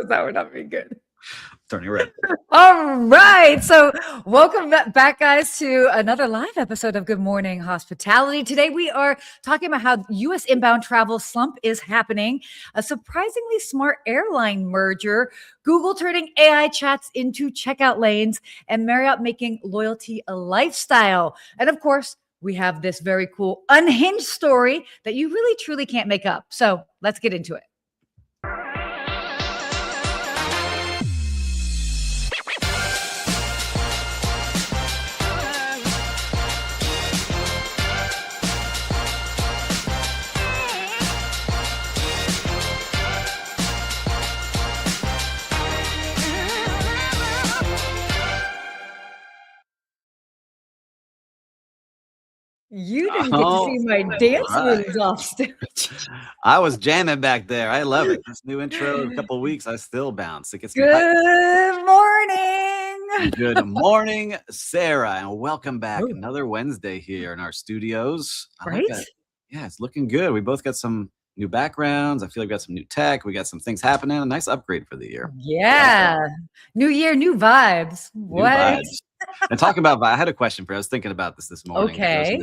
That would not be good. Turning red. All right. So, welcome back, guys, to another live episode of Good Morning Hospitality. Today, we are talking about how U.S. inbound travel slump is happening, a surprisingly smart airline merger, Google turning AI chats into checkout lanes, and Marriott making loyalty a lifestyle. And of course, we have this very cool unhinged story that you really, truly can't make up. So, let's get into it. You didn't get to see my dance moves off stage. I was jamming back there. I love it. This new intro in a couple of weeks, I still bounce. It gets me Good morning. Good morning, Sarah, and welcome back. Another Wednesday here in our studios. Right? Yeah, it's looking good. We both got some new backgrounds. I feel like we got some new tech. We got some things happening. A nice upgrade for the year. Yeah. New year, new vibes. New vibes. And talking about, I had a question for you. I was thinking about this morning. Okay.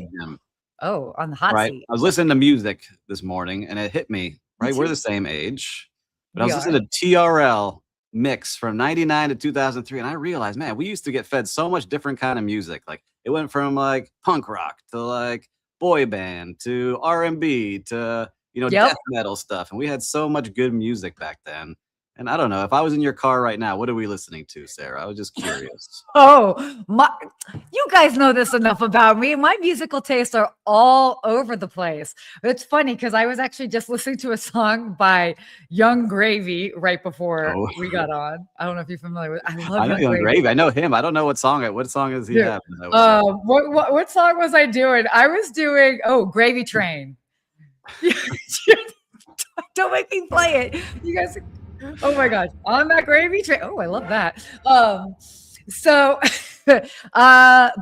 Oh, on the hot seat. I was listening to music this morning, and it hit me. Right, we're the same age, but I was listening to TRL mix from '99 to 2003, and I realized, man, we used to get fed so much different kind of music. Like it went from like punk rock to like boy band to R&B to death metal stuff, and we had so much good music back then. And I don't know, if I was in your car right now, what are we listening to, Sarah? I was just curious. You guys know this enough about me. My musical tastes are all over the place. It's funny because I was actually just listening to a song by Young Gravy right before we got on. I don't know if you're familiar with it. I know Young Gravy. I know him. I don't know what song does he have? What song was I doing? I was doing Gravy Train. Don't make me play it. You guys. Oh my gosh, on that gravy train. Oh, I love that. But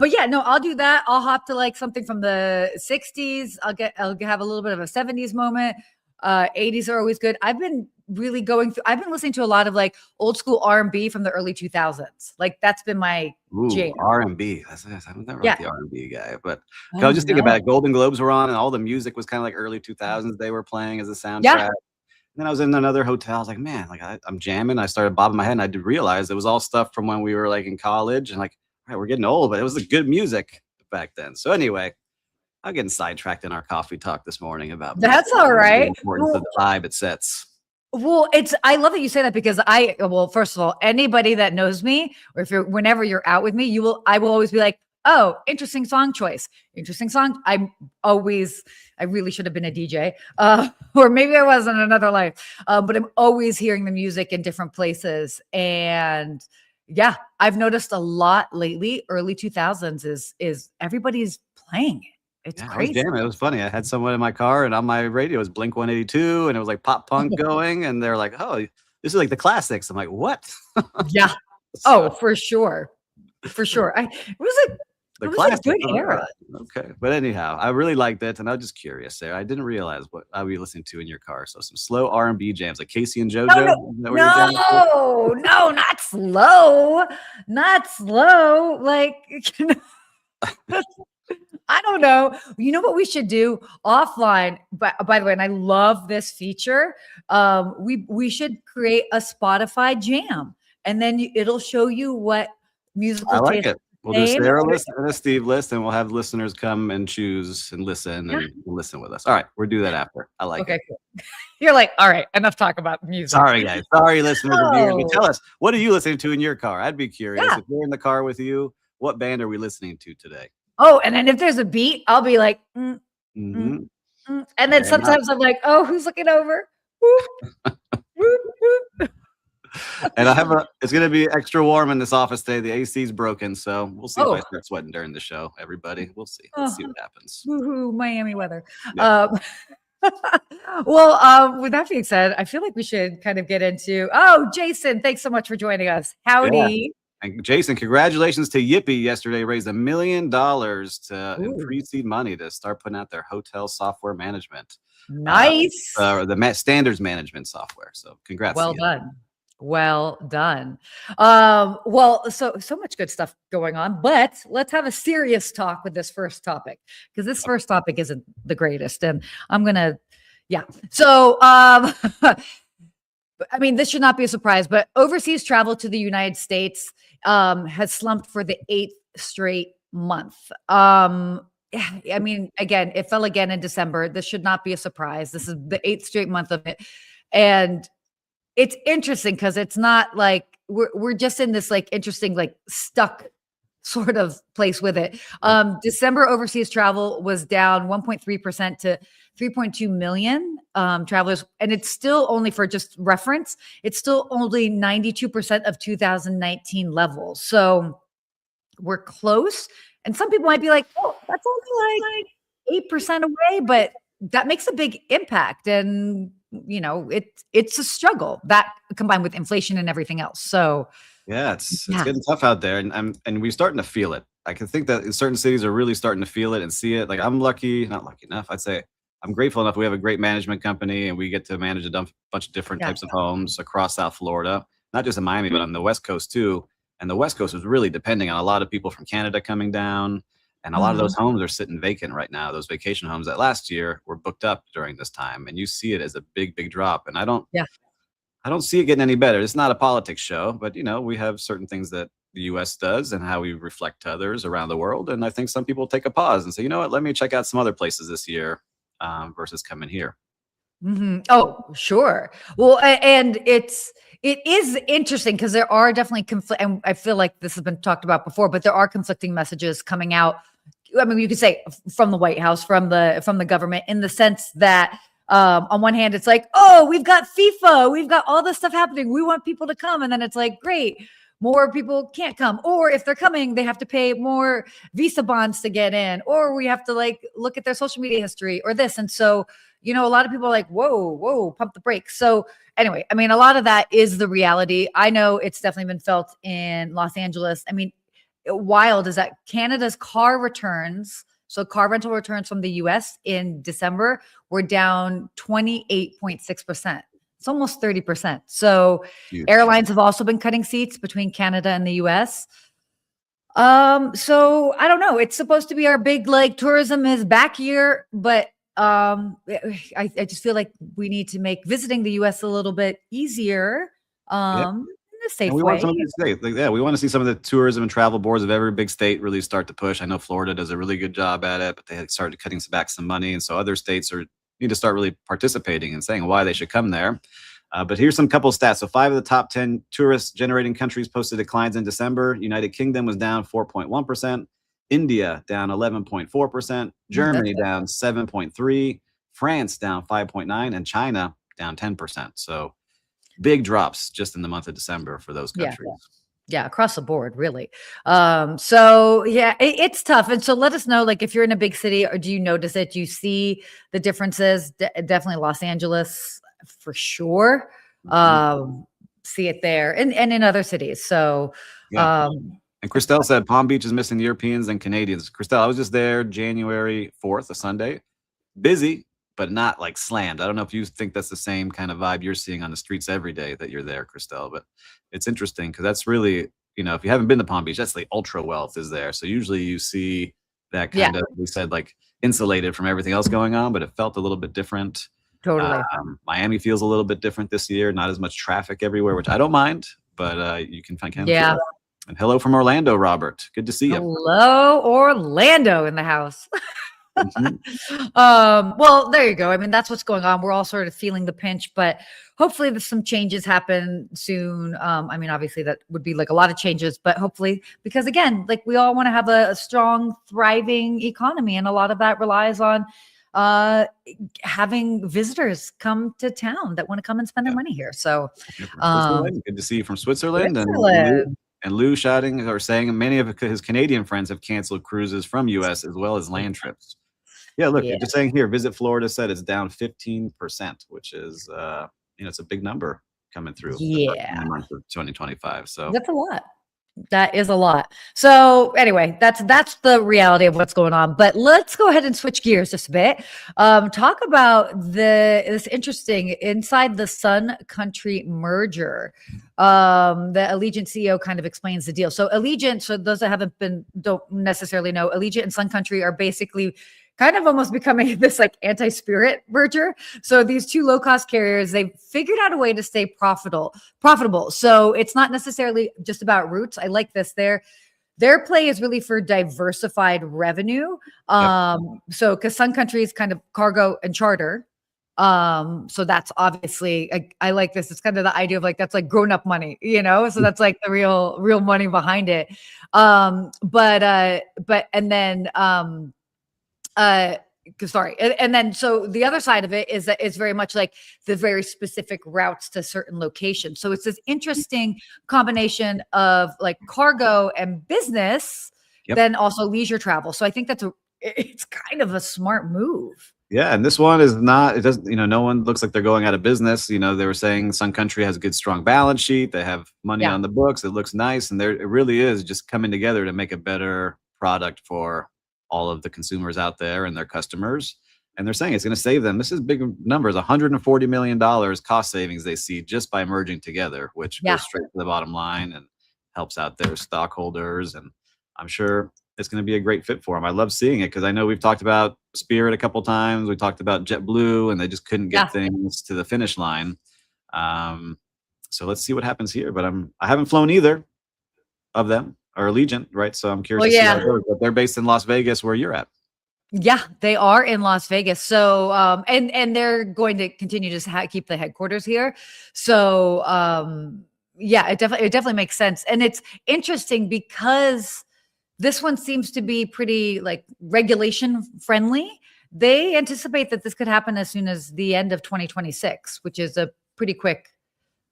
yeah, no, I'll do that. I'll hop to like something from the 60s. I'll have a little bit of a 70s moment. 80s are always good. I've been really I've been listening to a lot of like old school R&B from the early 2000s. Like that's been my jam. R&B. I'm never the R&B guy, but I was just thinking about it. Golden Globes were on and all the music was kind of like early 2000s. They were playing as a soundtrack. Yeah. Then I was in another hotel. I was like, man, like I'm jamming. I started bobbing my head, and I did realize it was all stuff from when we were like in college, and like, all right, we're getting old, but it was the good music back then. So anyway, I'm getting sidetracked in our coffee talk this morning about that's all right. The importance of the vibe it sets. Well, I love that you say that because first of all, anybody that knows me, or whenever you're out with me, I will always be like, oh, interesting song choice. Interesting song. I really should have been a DJ. Or maybe I was in another life. But I'm always hearing the music in different places. And yeah, I've noticed a lot lately. Early 2000s is everybody's playing it. It's crazy. It was funny. I had someone in my car, and on my radio was Blink 182, and it was like pop punk going, and they're like, oh, this is like the classics. I'm like, what? Yeah. Oh, for sure. For sure. It was a good era. Okay. But anyhow, I really liked it. And I was just curious there. I didn't realize what I would be listening to in your car. So some slow R&B jams like Casey and JoJo. No, not slow. Not slow. Like, I don't know. You know what we should do offline? By the way, and I love this feature. We should create a Spotify jam. And then it'll show you what musical taste. We'll do Sarah list and a Steve list, and we'll have listeners come and choose and listen and listen with us. All right, we'll do that after. I like it. Cool. You're like, all right, enough talk about music. Sorry, guys. Sorry, listeners. Tell us, what are you listening to in your car? I'd be curious. If we're in the car with you, what band are we listening to today? Oh, and then if there's a beat, I'll be like, and then sometimes I'm like, oh, who's looking over? Whoop, whoop, whoop. And it's going to be extra warm in this office today. The AC's broken, so we'll see if I start sweating during the show. Everybody, we'll see. Let's see what happens. Woohoo, Miami weather. Yeah. With that being said, I feel like we should kind of get into. Oh, Jason, thanks so much for joining us. Howdy. Yeah. And Jason, congratulations to Yippee yesterday. Raised $1 million to pre-seed money to start putting out their hotel software management. Nice. The standards management software. So congrats. Well done. Well done. Well, so much good stuff going on, but let's have a serious talk with this first topic because this first topic isn't the greatest, and I'm gonna, yeah. So, I mean, this should not be a surprise, but overseas travel to the United States has slumped for the 8th straight month. Yeah, I mean, again, it fell again in December. This should not be a surprise. This is the 8th straight month of it, and it's interesting because it's not like we're just in this like interesting like stuck sort of place with it. December overseas travel was down 1.3% to 3.2 million travelers, and it's still only, for just reference, it's still only 92% of 2019 levels. So we're close, and some people might be like, "Oh, that's only like 8% away," but that makes a big impact, and it's a struggle that combined with inflation and everything else. So Yeah, it's yeah, getting tough out there, and we're starting to feel it. I can think that in certain cities are really starting to feel it and see it. Like I'm lucky, not lucky enough. I'd say I'm grateful enough. We have a great management company, and we get to manage a bunch of different yeah, types of homes across South Florida, not just in Miami, but on the West Coast too. And the West Coast is really depending on a lot of people from Canada coming down, and a lot of mhm, those homes are sitting vacant right now. Those vacation homes that last year were booked up during this time, and you see it as a big, big drop. And yeah. I don't see it getting any better. It's not a politics show, but we have certain things that the US does and how we reflect to others around the world. And I think some people take a pause and say, you know what, let me check out some other places this year versus coming here. Oh, sure. Well, and it is interesting because there are definitely conflict, and I feel like this has been talked about before, but there are conflicting messages coming out. I mean, you could say from the White House, from the government, in the sense that on one hand, it's like, oh, we've got FIFA, we've got all this stuff happening, we want people to come, and then it's like, great, more people can't come, or if they're coming, they have to pay more visa bonds to get in, or we have to like look at their social media history or this, and so a lot of people are like, whoa, pump the brakes. So anyway, I mean, a lot of that is the reality. I know it's definitely been felt in Los Angeles. I mean, wild is that Canada's car returns, so car rental returns from the US in December were down 28.6%. It's almost 30%. So Huge. airlines have also been cutting seats between Canada and the US. So I don't know. It's supposed to be our big like tourism is back year, but I just feel like we need to make visiting the US a little bit easier in a And safe we want way. some of these states, like, yeah, we want to see some of the tourism and travel boards of every big state really start to push. I know Florida does a really good job at it, but they had started cutting back some money, and so other states need to start really participating and saying why they should come there. But here's some couple of stats. So 5 of the top 10 tourist generating countries posted declines in December. United Kingdom was down 4.1%, India down 11.4%, That's Germany down 7.3, France down 5.9, and China down 10%. So big drops just in the month of December for those yeah. countries. Yeah, across the board, really. So yeah, it's tough. And so let us know, like, if you're in a big city, or do you notice it? Do you see the differences? Definitely Los Angeles for sure. See it there and in other cities. So Yeah. And Christelle said Palm Beach is missing Europeans and Canadians. Christelle, I was just there January 4th, a Sunday. Busy, but not like slammed. I don't know if you think that's the same kind of vibe you're seeing on the streets every day that you're there, Christelle, but it's interesting because that's really, if you haven't been to Palm Beach, that's the ultra wealth is there. So usually you see that yeah, kind of, we said, like insulated from everything else going on, but it felt a little bit different. totally. Miami feels a little bit different this year, not as much traffic everywhere, which I don't mind, but you can kind of feel Yeah. it. And hello from Orlando, Robert. Good to see you. Hello, Orlando in the house. Mhm. Well, there you go. I mean, that's what's going on. We're all sort of feeling the pinch, but hopefully there's some changes happen soon. I mean, obviously that would be like a lot of changes, but hopefully, because again, like we all want to have a strong, thriving economy, and a lot of that relies on having visitors come to town that want to come and spend their money here. So Good to see you from Switzerland. Switzerland. And Lou shouting or saying many of his Canadian friends have canceled cruises from US as well as land trips. Yeah, look, Yeah. just saying here, Visit Florida said it's down 15%, which is it's a big number coming through the Yeah. month of 2025. So That's a lot. That is a lot. So anyway, that's the reality of what's going on. But let's go ahead and switch gears just a bit. Talk about this interesting inside the Sun Country merger. The Allegiant CEO kind of explains the deal. So Allegiant, so those that don't necessarily know, Allegiant and Sun Country are basically kind of almost becoming this like anti-Spirit merger. So these two low-cost carriers, they figured out a way to stay profitable. So it's not necessarily just about routes. I like this. Their play is really for diversified revenue. So because Sun Country is kind of cargo and charter. So that's obviously I like this. It's kind of the idea of like that's like grown-up money, so that's like the real money behind it. Sorry. And then, so the other side of it is that it's very much like the very specific routes to certain locations. So it's this interesting combination of like cargo and business, then also leisure travel. So I think it's kind of a smart move. Yeah, and this one is not, it doesn't, no one looks like they're going out of business. They were saying Sun Country has a good, strong balance sheet. They have money on the books. It looks nice. And it really is just coming together to make a better product for all of the consumers out there and their customers. And they're saying it's going to save them. This is big numbers, $140 million cost savings they see just by merging together, which goes straight to the bottom line and helps out their stockholders. And I'm sure it's going to be a great fit for them. I love seeing it because I know we've talked about Spirit a couple times. We talked about JetBlue, and they just couldn't get things to the finish line. So let's see what happens here. But I haven't flown either of them, or Allegiant, right? So I'm curious to see how it goes. But they're based in Las Vegas, where you're at. Yeah, they are in Las Vegas. So, and they're going to continue to keep the headquarters here. So, yeah, it definitely makes sense. And it's interesting because this one seems to be pretty like regulation friendly. They anticipate that this could happen as soon as the end of 2026, which is a pretty quick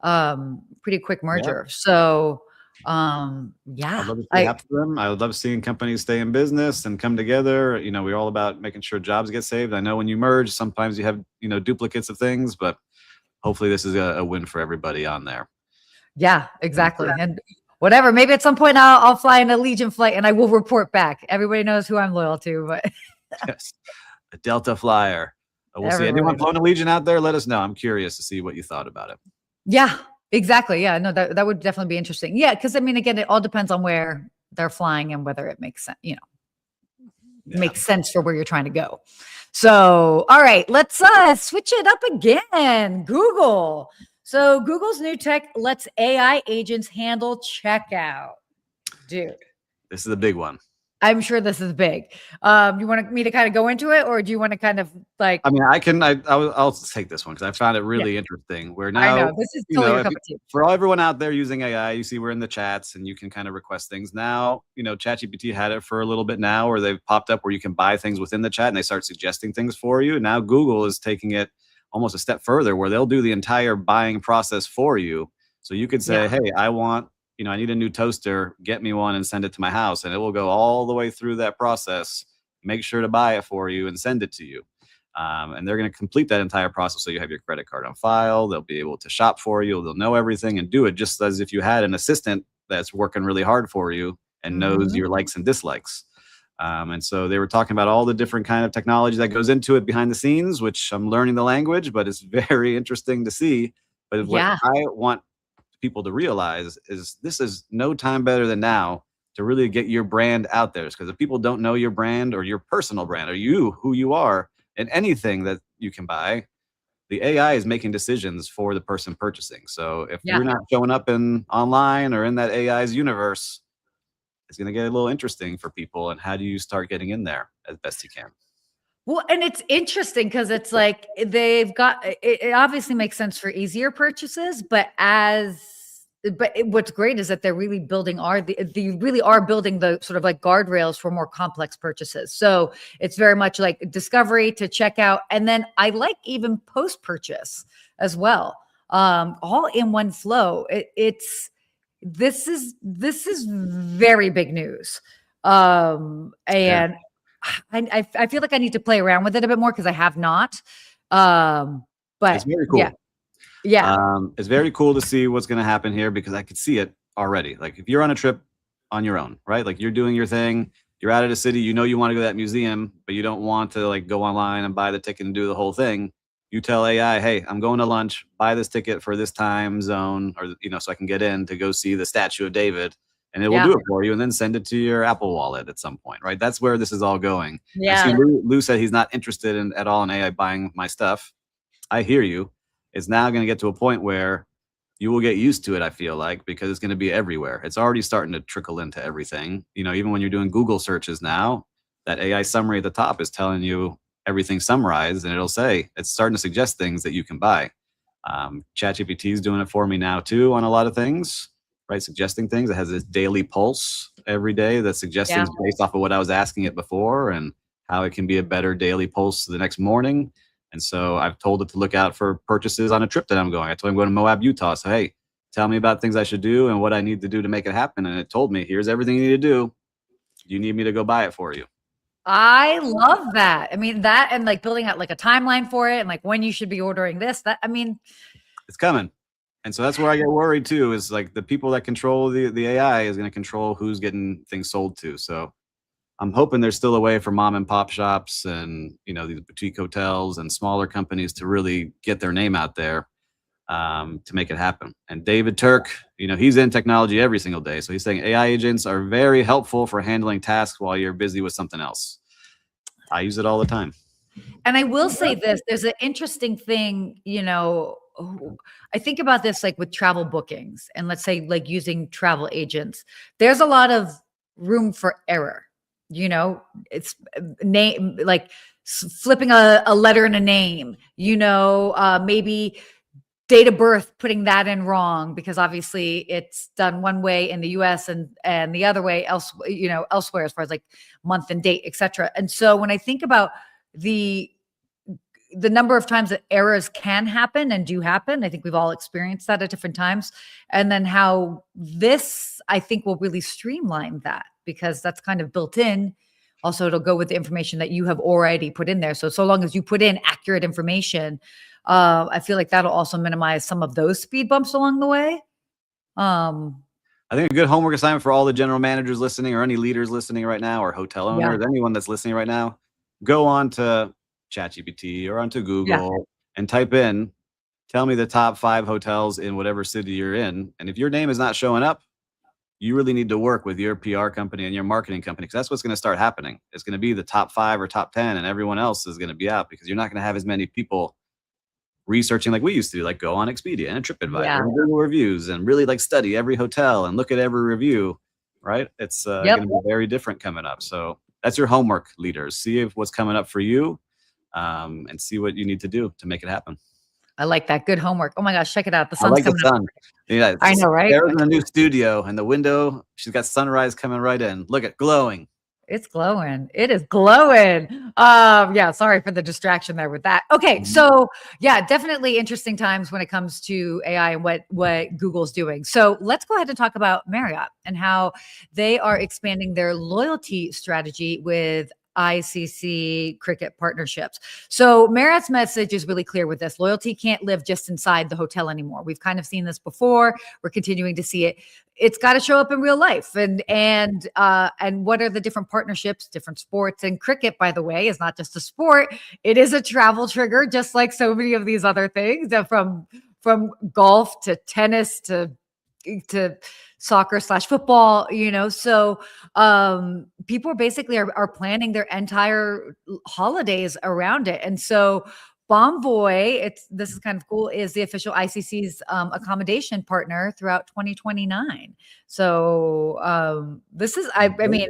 merger. So, I'd love to see happen to them. I would love seeing companies stay in business and come together. We're all about making sure jobs get saved. I know when you merge, sometimes you have duplicates of things, but hopefully this is a win for everybody on there. Yeah, exactly. And whatever, maybe at some point I'll fly an Allegiant flight and I will report back. Everybody knows who I'm loyal to, but yes, a Delta flyer. We'll see. Anyone flown Allegiant out there? Let us know. I'm curious to see what you thought about it. Yeah. Exactly. Yeah, no, that would definitely be interesting. Yeah, because I mean, again, it all depends on where they're flying and whether it makes sense, makes sense for where you're trying to go. So, all right, let's switch it up again. Google. So Google's new tech lets AI agents handle checkout. Dude. This is a big one. I'm sure this is big. You want me to kind of go into it, or do you want to kind of like? I mean, I'll take this one because I found it really interesting. Where now, I know this is totally a cup of tea. For everyone out there using AI, you see we're in the chats and you can kind of request things. Now, ChatGPT had it for a little bit now, where they've popped up where you can buy things within the chat and they start suggesting things for you. Now Google is taking it almost a step further, where they'll do the entire buying process for you. So you could say, hey, I want. I need a new toaster, get me one and send it to my house. And it will go all the way through that process, make sure to buy it for you and send it to you. And they're going to complete that entire process. So you have your credit card on file. They'll be able to shop for you. They'll know everything and do it just as if you had an assistant that's working really hard for you and knows your likes and dislikes. And so they were talking about all the different kind of technology that goes into it behind the scenes, which I'm learning the language, but it's very interesting to see. But what I want people to realize is this is no time better than now to really get your brand out there. Because if people don't know your brand or your personal brand or who you are and anything that you can buy, the AI is making decisions for the person purchasing. So if you're not showing up online or in that AI's universe, it's going to get a little interesting for people. And how do you start getting in there as best you can? Well, and it's interesting because it's like they've got it obviously makes sense for easier purchases, but what's great is that they're really building building the sort of like guardrails for more complex purchases. So it's very much like discovery to checkout, and then I like even post purchase as well, all in one flow. This is very big news, and. I feel like I need to play around with it a bit more because I have not. But it's very cool. Yeah. It's very cool to see what's going to happen here because I could see it already. Like if you're on a trip on your own, right? Like you're doing your thing. You're out of the city. You know you want to go to that museum, but you don't want to like go online and buy the ticket and do the whole thing. You tell AI, hey, I'm going to lunch. Buy this ticket for this time zone, or so I can get in to go see the statue of David, and it will do it for you, and then send it to your Apple Wallet at some point, right? That's where this is all going. Yeah. I see Lou said he's not interested in at all in AI buying my stuff. I hear you. It's now going to get to a point where you will get used to it, I feel like, because it's going to be everywhere. It's already starting to trickle into everything. Even when you're doing Google searches now, that AI summary at the top is telling you everything summarized, and it'll say, it's starting to suggest things that you can buy. ChatGPT is doing it for me now too on a lot of things, right? Suggesting things. It has this daily pulse every day that suggests things based off of what I was asking it before and how it can be a better daily pulse the next morning. And so I've told it to look out for purchases on a trip that I'm going. I told him I'm going to Moab, Utah. So, hey, tell me about things I should do and what I need to do to make it happen. And it told me, here's everything you need to do. You need me to go buy it for you. I love that. I mean, that and like building out like a timeline for it and like when you should be ordering this, it's coming. And so that's where I get worried too, is like the people that control the AI is going to control who's getting things sold to. So I'm hoping there's still a way for mom and pop shops and, these boutique hotels and smaller companies to really get their name out there to make it happen. And David Turk, he's in technology every single day. So he's saying AI agents are very helpful for handling tasks while you're busy with something else. I use it all the time. And I will say this, there's an interesting thing, I think about this like with travel bookings and let's say like using travel agents, there's a lot of room for error. It's name, like flipping a letter in a name, maybe date of birth, putting that in wrong because obviously it's done one way in the US and the other way elsewhere as far as like month and date, etc. And so when I think about the number of times that errors can happen and do happen, I think we've all experienced that at different times. And then how this, I think, will really streamline that because that's kind of built in. Also, it'll go with the information that you have already put in there. So long as you put in accurate information, I feel like that'll also minimize some of those speed bumps along the way. I think a good homework assignment for all the general managers listening or any leaders listening right now or hotel owners, anyone that's listening right now, go on to ChatGPT or onto Google and type in, tell me the top 5 hotels in whatever city you're in. And if your name is not showing up, you really need to work with your PR company and your marketing company because that's what's going to start happening. It's going to be the top 5 or top 10 and everyone else is going to be out because you're not going to have as many people researching like we used to do, like go on Expedia and TripAdvisor and Google reviews and really like study every hotel and look at every review, right? It's going to be very different coming up. So that's your homework, leaders. See if what's coming up for you and see what you need to do to make it happen. I like that. Good homework. Oh my gosh, check it out. The sun's coming the sun. Yeah, I know, right? There's a new studio and the window. She's got sunrise coming right in. Look at glowing. It's glowing. It is glowing. Sorry for the distraction there with that. Okay. So definitely interesting times when it comes to AI and what Google's doing. So let's go ahead and talk about Marriott and how they are expanding their loyalty strategy with ICC cricket partnerships. So Marriott's message is really clear with this. Loyalty can't live just inside the hotel anymore. We've kind of seen this before. We're continuing to see it. It's got to show up in real life. And what are the different partnerships, different sports? And cricket, by the way, is not just a sport. It is a travel trigger, just like so many of these other things, from golf to tennis to soccer/football, so people basically are planning their entire holidays around it. And so Bomboy, this is kind of cool, is the official ICC's accommodation partner throughout 2029. So this is, I mean,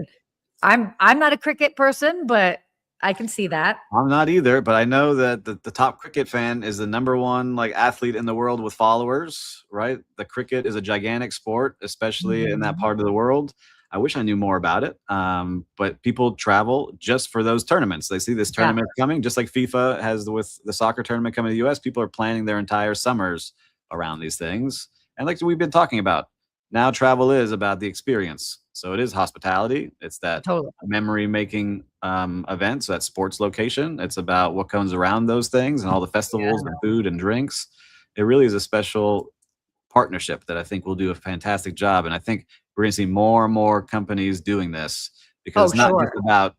I'm not a cricket person, but I can see that. I'm not either, but I know that the top cricket fan is the #1 like athlete in the world with followers, right? The cricket is a gigantic sport, especially in that part of the world. I wish I knew more about it. But people travel just for those tournaments. They see this tournament coming, just like FIFA has with the soccer tournament coming to the US. People are planning their entire summers around these things. And like we've been talking about, now travel is about the experience. So it is hospitality. It's that memory making event. So that sports location. It's about what comes around those things and all the festivals and food and drinks. It really is a special partnership that I think will do a fantastic job. And I think we're going to see more and more companies doing this because it's not just about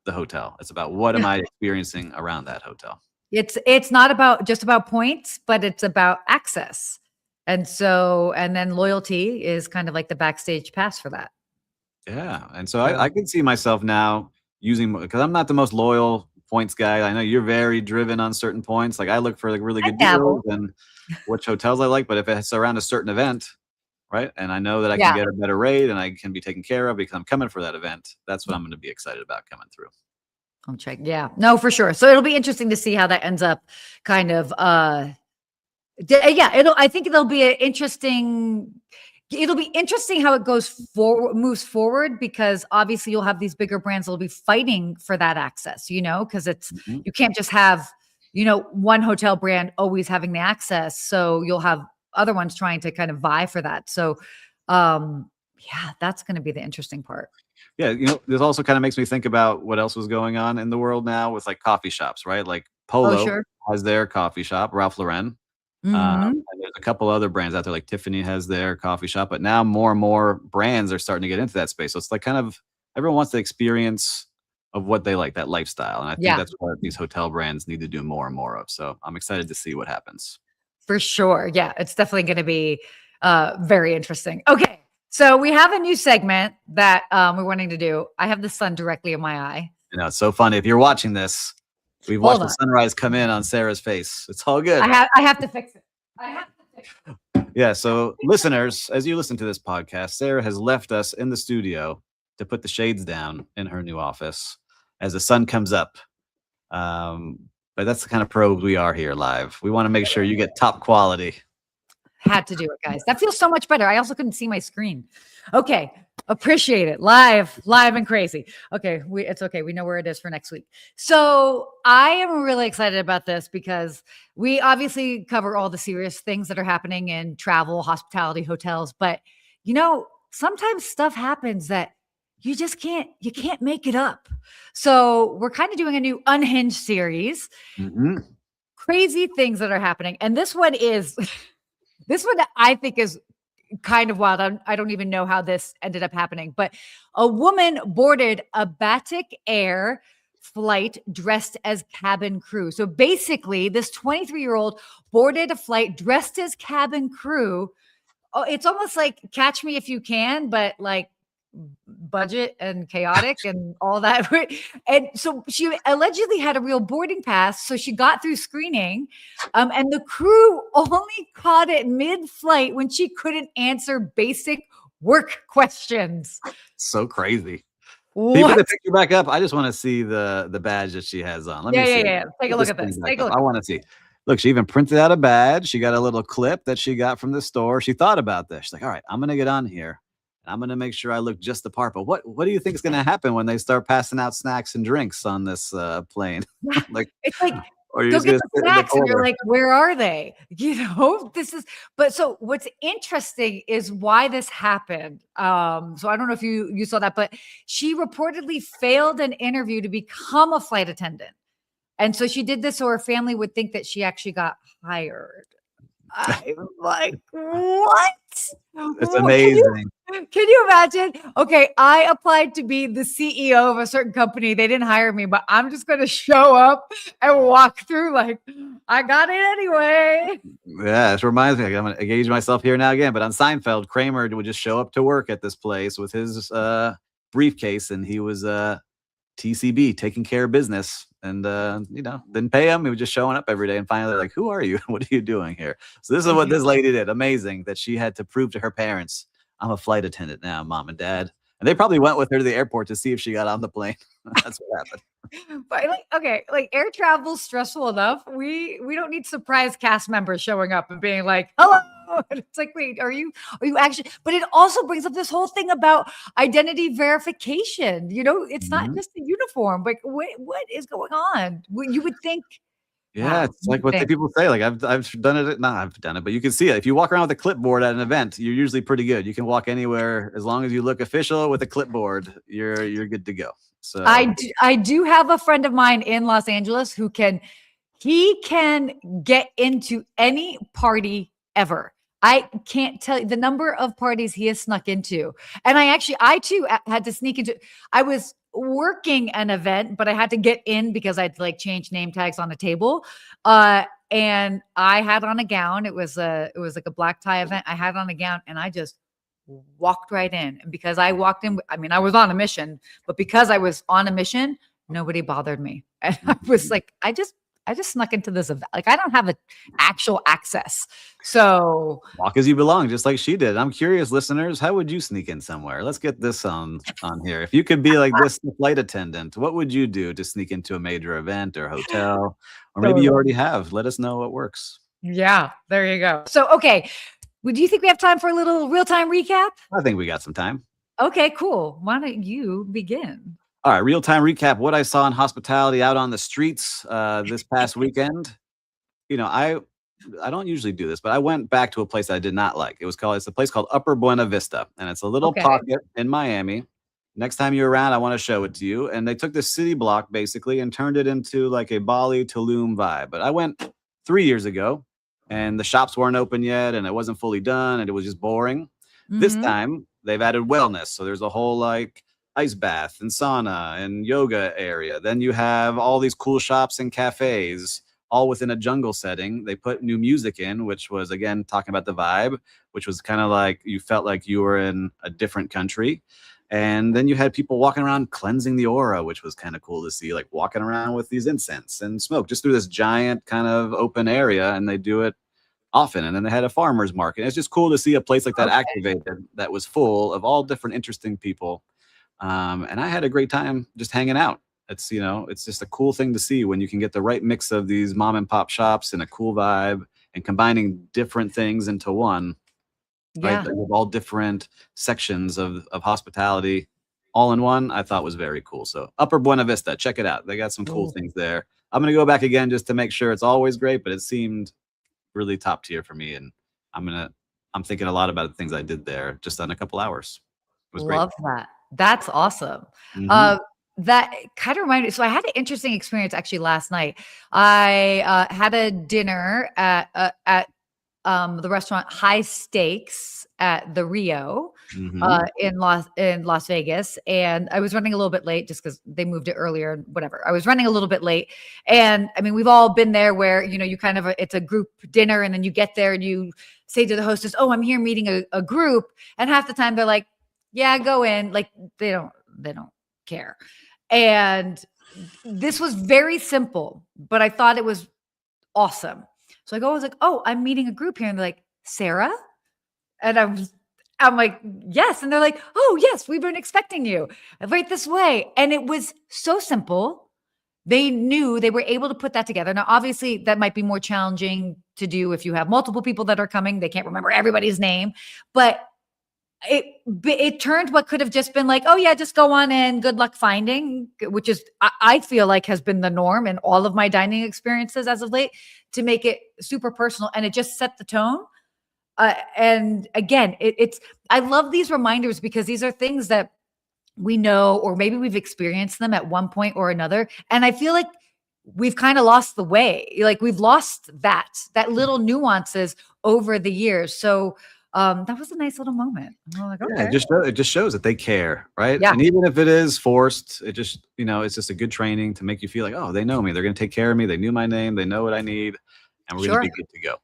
the hotel. It's about what am I experiencing around that hotel. It's not about just about points, but it's about access. And then loyalty is kind of like the backstage pass for that. Yeah. And so I can see myself now using, because I'm not the most loyal points guy. I know you're very driven on certain points. Like I look for like really good deals and which hotels I like, but if it's around a certain event, right? And I know that I can get a better rate and I can be taken care of because I'm coming for that event. That's what I'm going to be excited about coming through. I'll check. Yeah, no, for sure. So it'll be interesting to see how that ends up kind of, I think it'll be interesting how it moves forward, because obviously you'll have these bigger brands that'll be fighting for that access, because you can't just have, one hotel brand always having the access. So you'll have other ones trying to kind of vie for that. So, that's going to be the interesting part. Yeah, this also kind of makes me think about what else was going on in the world now with like coffee shops, right? Like Polo has their coffee shop, Ralph Lauren. And there's a couple other brands out there, like Tiffany has their coffee shop, but now more and more brands are starting to get into that space. So it's like kind of everyone wants the experience of what they like, that lifestyle. And I think that's what these hotel brands need to do more and more of. So I'm excited to see what happens. For sure. Yeah, it's definitely going to be very interesting. Okay. So we have a new segment that we're wanting to do. I have the sun directly in my eye. It's so funny. If you're watching this, we've watched the sunrise come in on Sarah's face. It's all good. I have to fix it. Yeah. So listeners, as you listen to this podcast, Sarah has left us in the studio to put the shades down in her new office as the sun comes up. But that's the kind of probes we are here live. We want to make sure you get top quality. Had to do it, guys. That feels so much better. I also couldn't see my screen. Okay. Appreciate it. Live and crazy. Okay. It's okay. We know where it is for next week. So I am really excited about this because we obviously cover all the serious things that are happening in travel, hospitality, hotels, but sometimes stuff happens that you can't make it up. So we're kind of doing a new Unhinged series, crazy things that are happening. And this one I think is kind of wild. I don't even know how this ended up happening, but a woman boarded a Batik Air flight dressed as cabin crew. So basically this 23-year-old boarded a flight dressed as cabin crew. Oh, it's almost like Catch Me If You Can, but like budget and chaotic and all that. And so she allegedly had a real boarding pass. So she got through screening and the crew only caught it mid-flight when she couldn't answer basic work questions. So crazy. People that pick you back up. I just want to see the badge that she has on. Let me see. Yeah. Take a look at this. I want to see. Look, she even printed out a badge. She got a little clip that she got from the store. She thought about this. She's like, all right, I'm going to get on here. I'm going to make sure I look just the part. But what do you think is going to happen when they start passing out snacks and drinks on this plane? It's like, or go get the snacks and you're like, where are they? But so what's interesting is why this happened. So I don't know if you saw that, but she reportedly failed an interview to become a flight attendant. And so she did this so her family would think that she actually got hired. I'm like, what? It's amazing. Can you imagine? Okay, I applied to be the CEO of a certain company. They didn't hire me, but I'm just going to show up and walk through like, I got it anyway. Yeah, this reminds me. I'm going to engage myself here now again, but on Seinfeld, Kramer would just show up to work at this place with his briefcase, and he was TCB, taking care of business. And, didn't pay him. He was just showing up every day. And finally, like, who are you? What are you doing here? So this is what this lady did. Amazing that she had to prove to her parents, I'm a flight attendant now, mom and dad. And they probably went with her to the airport to see if she got on the plane. That's what happened. But air travel's stressful enough. We don't need surprise cast members showing up and being like, hello. And it's like, wait, are you actually? But it also brings up this whole thing about identity verification. It's not just the uniform. Like, what is going on? You would think. Yeah, it's like what people say. Like I've done it. No, I've done it, but you can see it. If you walk around with a clipboard at an event, you're usually pretty good. You can walk anywhere as long as you look official with a clipboard. You're good to go. So I do have a friend of mine in Los Angeles who can get into any party ever. I can't tell you the number of parties he has snuck into. And I too had to sneak into, I was working an event, but I had to get in because I'd like change name tags on the table. And I had on a gown. It was like a black tie event. I had on a gown and I just walked right in. And because I walked in, I mean, I was on a mission, but because I was on a mission, nobody bothered me. And I was like, I just snuck into this event. Like I don't have actual access. So walk as you belong, just like she did. I'm curious, listeners, how would you sneak in somewhere? Let's get this on here. If you could be like this flight attendant, what would you do to sneak into a major event or hotel? Or maybe you already have. Let us know what works. Yeah, there you go. So, okay. Do you think we have time for a little real-time recap? I think we got some time. Okay, cool. Why don't you begin? All right, real-time recap. What I saw in hospitality out on the streets this past weekend. You know, I don't usually do this, but I went back to a place that I did not like. It's a place called Upper Buena Vista, and it's a little pocket in Miami. Next time you're around, I want to show it to you. And they took this city block basically and turned it into like a Bali Tulum vibe. But I went 3 years ago, and the shops weren't open yet, and it wasn't fully done, and it was just boring. This time they've added wellness, so there's a whole like ice bath and sauna and yoga area. Then you have all these cool shops and cafes, all within a jungle setting. They put new music in, which was, again, talking about the vibe, which was kind of like you felt like you were in a different country. And then you had people walking around cleansing the aura, which was kind of cool to see, like walking around with these incense and smoke just through this giant kind of open area. And they do it often. And then they had a farmer's market. It's just cool to see a place like that activated that was full of all different interesting people. And I had a great time just hanging out. It's, you know, it's just a cool thing to see when you can get the right mix of these mom and pop shops and a cool vibe and combining different things into one, right? With all different sections of hospitality all in one, I thought was very cool. So Upper Buena Vista, check it out. They got some cool things there. I'm going to go back again just to make sure it's always great, but it seemed really top tier for me. And I'm thinking a lot about the things I did there just in a couple hours. It was great. Love that. That's awesome. That kind of reminded me. So I had an interesting experience actually last night. I had a dinner at the restaurant High Stakes at the Rio in Las Vegas. And I was running a little bit late just because they moved it earlier and whatever. I was running a little bit late. And I mean, we've all been there where, you know, you kind of, it's a group dinner and then you get there and you say to the hostess, oh, I'm here meeting a group. And half the time they're like, yeah, go in. Like they don't care. And this was very simple, but I thought it was awesome. So I was like, oh, I'm meeting a group here. And they're like, Sarah? And I'm like, yes. And they're like, oh, yes, we've been expecting you right this way. And it was so simple. They knew, they were able to put that together. Now, obviously, that might be more challenging to do if you have multiple people that are coming. They can't remember everybody's name. But it turned what could have just been like, oh, yeah, just go on in. Good luck finding, which is, I feel like has been the norm in all of my dining experiences as of late, to make it super personal. And it just set the tone. And again, I love these reminders because these are things that we know, or maybe we've experienced them at one point or another. And I feel like we've kind of lost the way. Like we've lost that little nuances over the years. So that was a nice little moment. I'm like, okay. Yeah, it just shows that they care, right? Yeah. And even if it is forced, it just, you know, it's just a good training to make you feel like, oh, they know me. They're going to take care of me. They knew my name. They know what I need. And we're going to be good to go.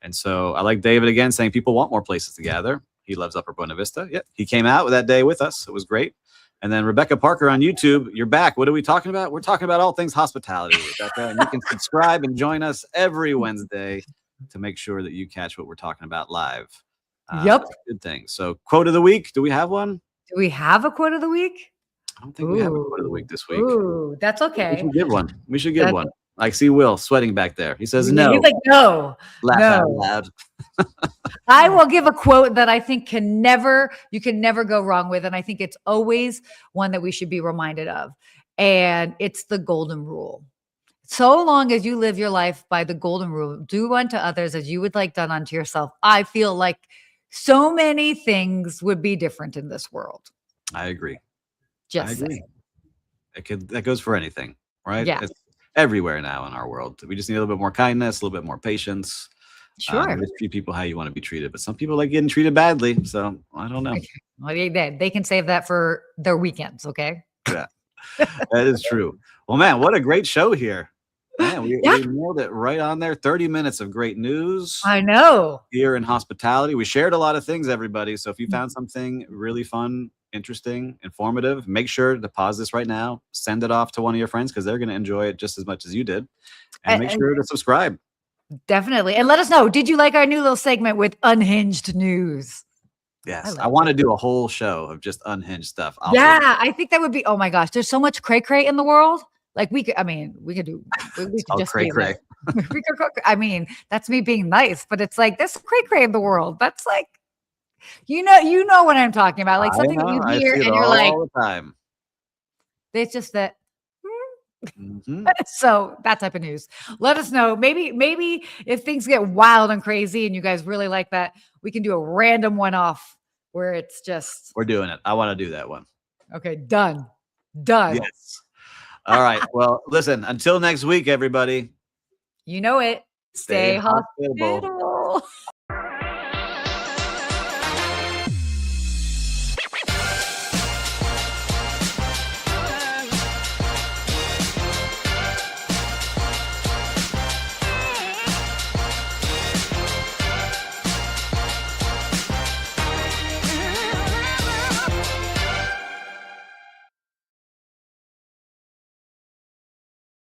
And so I like David again saying people want more places to gather. He loves Upper Buena Vista. Yeah, he came out that day with us. It was great. And then Rebecca Parker on YouTube, you're back. What are we talking about? We're talking about all things hospitality, Rebecca. And you can subscribe and join us every Wednesday to make sure that you catch what we're talking about live. Yep. Good thing. So quote of the week. Do we have one? Do we have a quote of the week? I don't think we have a quote of the week this week. Ooh, that's okay. We should give one. I see Will sweating back there. He says no. He's like, no. Laugh out loud. I will give a quote that I think you can never go wrong with. And I think it's always one that we should be reminded of. And it's the golden rule. So long as you live your life by the golden rule, do unto others as you would like done unto yourself. I feel like so many things would be different in this world. I agree. I agree. That goes for anything, right? Yeah. It's everywhere now in our world. We just need a little bit more kindness, a little bit more patience. Sure. Just treat people how you want to be treated, but some people like getting treated badly. So I don't know. Well, they can save that for their weekends. Okay. Yeah, that is true. Well, man, what a great show here. Man, we nailed it right on there. 30 minutes of great news. I know. Here in hospitality. We shared a lot of things, everybody. So if you found something really fun, interesting, informative, make sure to pause this right now. Send it off to one of your friends because they're going to enjoy it just as much as you did. And make sure to subscribe. Definitely. And let us know. Did you like our new little segment with Unhinged News? Yes. I want to do a whole show of just unhinged stuff. I think that would be, oh my gosh, there's so much cray-cray in the world. Like we could just cray cray. I mean, that's me being nice, but it's like this cray-cray in the world. That's like, you know what I'm talking about. Like something that you hear and you're like, all the time. It's just that. So that type of news. Let us know. Maybe if things get wild and crazy and you guys really like that, we can do a random one-off where it's just. We're doing it. I want to do that one. Okay, done. Yes. All right. Well, listen, until next week, everybody. You know it. Stay hospitable.